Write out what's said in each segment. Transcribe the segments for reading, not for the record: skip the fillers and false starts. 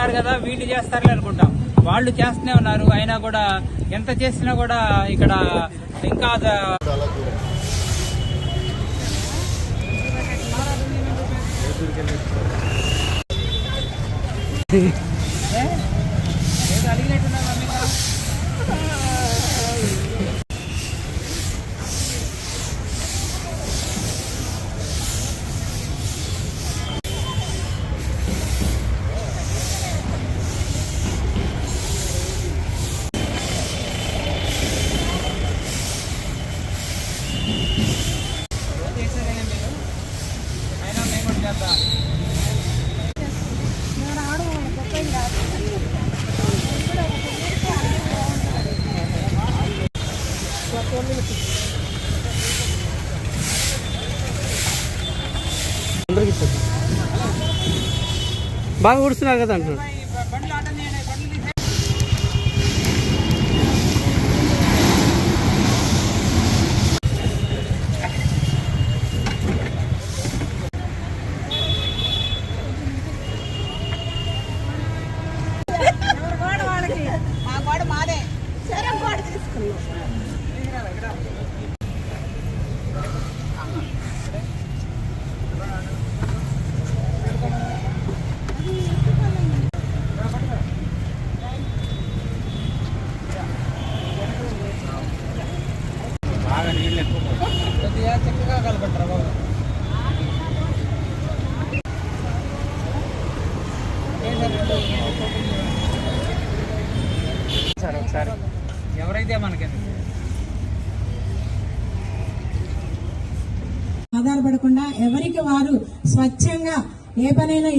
ఉన్నారు కదా వీళ్ళు చేస్తారులే అనుకుంటాం, వాళ్ళు చేస్తూనే ఉన్నారు. అయినా కూడా ఎంత చేసినా కూడా ఇక్కడ ఇంకా అడిగినట్టున్నారు. అయినా మేము కూడా చేద్దాం. బాగా ఊడుస్తున్నారు కదా అంటున్నారు. కొద్దిగా చక్కగా కలపంటారా బాబు. సరే ఒకసారి ఎవరైతే మనకి ఆధారపడకుండా ఎవరికి వారు స్వచ్ఛంగా ఏ పనైనా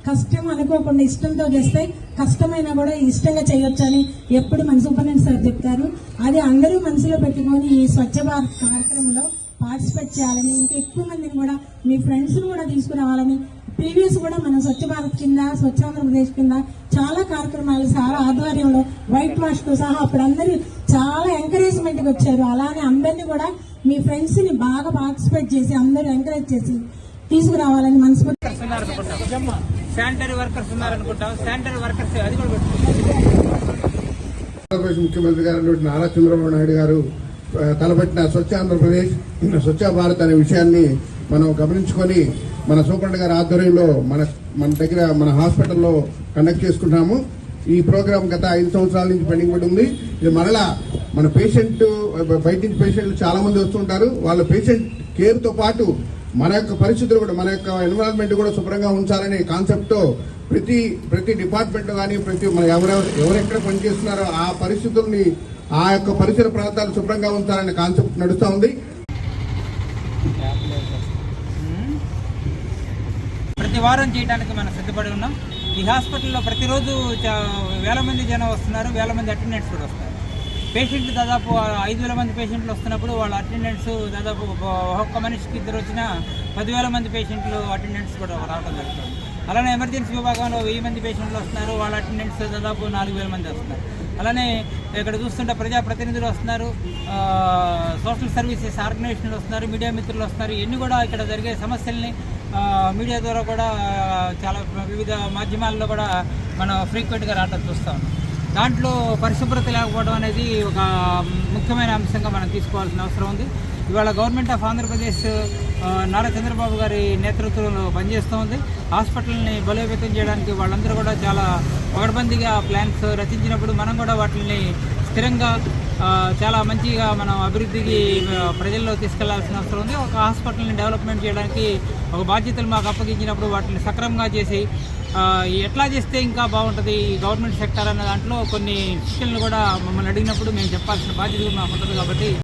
కష్టం అనుకోకుండా ఇష్టంతో చేస్తే కష్టమైనా కూడా ఇష్టంగా చేయొచ్చని ఎప్పుడు మన సూపరింటెండెంట్ సార్ చెప్తారు. అది అందరూ మనసులో పెట్టుకొని ఈ స్వచ్ఛ భారత్ కార్యక్రమంలో పార్టిసిపేట్ చేయాలని, ఇంకా ఎక్కువ మందిని కూడా మీ ఫ్రెండ్స్ కూడా తీసుకురావాలని, ప్రీవియస్ కూడా మనం స్వచ్ఛ భారత్ కింద స్వచ్ఛ ఆంధ్రప్రదేశ్ కింద చాలా కార్యక్రమాలు సార్ ఆధ్వర్యంలో వైట్ వాష్ తో సహా అప్పుడు అందరూ చాలా ఎంకరేజ్మెంట్ కి వచ్చారు. అలానే అందరినీ కూడా మీ ఫ్రెండ్స్ ని బాగా పార్టిసిపేట్ చేసి అందరూ ఎంకరేజ్ చేసి తీసుకురావాలని మనస్ఫూర్తి. శానిటరీ వర్కర్స్ ఉన్నారనుకుంటాం. శానిటరీ వర్కర్స్ అది కూడా ఆంధ్రప్రదేశ్ ముఖ్యమంత్రి గారు నారా చంద్రబాబు నాయుడు గారు తలపెట్టిన స్వచ్ఛ ఆంధ్రప్రదేశ్ స్వచ్ఛ భారత్ అనే విషయాన్ని మనం గమనించుకొని మన సూపరింటెండెంట్ గారి ఆధ్వర్యంలో మన దగ్గర మన హాస్పిటల్లో కండక్ట్ చేసుకుంటున్నాము. ఈ ప్రోగ్రాం గత 5 సంవత్సరాల నుంచి పెండింగ్ పడి ఉంది. ఇది మరలా మన పేషెంట్ బయట నుంచి పేషెంట్లు చాలా మంది వస్తుంటారు. వాళ్ళ పేషెంట్ కేర్ తో పాటు మన యొక్క పరిస్థితులు కూడా మన యొక్క ఎన్విరాన్మెంట్ కూడా శుభ్రంగా ఉంచాలనే కాన్సెప్ట్ తో ప్రతి డిపార్ట్మెంట్ కానీ మన ఎవరెక్కడ పనిచేస్తున్నారో ఆ పరిస్థితుల్ని ఆ యొక్క పరిసర ప్రాంతాలు శుభ్రంగా ఉంచాలనే కాన్సెప్ట్ నడుస్తూ ఉంది. ప్రతి వారం చేయడానికి మనం సిద్ధపడి ఉన్నాం. ఈ హాస్పిటల్లో ప్రతిరోజు వేల మంది జనం వస్తున్నారు, వేల మంది అటెండెంట్స్ కూడా వస్తారు. పేషెంట్లు దాదాపు 5,000 మంది పేషెంట్లు వస్తున్నప్పుడు వాళ్ళ అటెండెంట్స్ దాదాపు ఒక్కొక్క మనిషికి 2 వచ్చినా 10,000 మంది పేషెంట్లు అటెండెంట్స్ కూడా రావడం జరుగుతుంది. అలానే ఎమర్జెన్సీ విభాగంలో 1000 మంది పేషెంట్లు వస్తున్నారు, వాళ్ళ అటెండెంట్స్ దాదాపు 4,000 మంది వస్తున్నారు. అలానే ఇక్కడ చూస్తుంటే ప్రజాప్రతినిధులు వస్తున్నారు, సోషల్ సర్వీసెస్ ఆర్గనైజేషన్లు వస్తున్నారు, మీడియా మిత్రులు వస్తున్నారు. ఇవన్నీ కూడా ఇక్కడ జరిగే సమస్యల్ని మీడియా ద్వారా కూడా చాలా వివిధ మాధ్యమాల్లో కూడా మనం ఫ్రీక్వెంట్గా రావడం చూస్తూ ఉన్నాం. దాంట్లో పరిశుభ్రత లేకపోవడం అనేది ఒక ముఖ్యమైన అంశంగా మనం తీసుకోవాల్సిన అవసరం ఉంది. ఇవాళ గవర్నమెంట్ ఆఫ్ ఆంధ్రప్రదేశ్ నారా చంద్రబాబు గారి నేతృత్వంలో పనిచేస్తూ ఉంది. హాస్పిటల్ని బలోపేతం చేయడానికి వాళ్ళందరూ కూడా చాలా పకడ్బందీగా ప్లాన్స్ రచించినప్పుడు మనం కూడా వాటిని స్థిరంగా చాలా మంచిగా మనం అభివృద్ధికి ప్రజల్లో తీసుకెళ్లాల్సిన అవసరం ఉంది. ఒక హాస్పిటల్ని డెవలప్మెంట్ చేయడానికి ఒక బాధ్యతలు మాకు అప్పగించినప్పుడు వాటిని సక్రమంగా చేసి ఎట్లా చేస్తే ఇంకా బాగుంటుంది ఈ గవర్నమెంట్ సెక్టర్ అన్న దాంట్లో కొన్ని సూచనలు కూడా మమ్మల్ని అడిగినప్పుడు మేము చెప్పాల్సిన బాధ్యత మాకు ఉంటుంది. కాబట్టి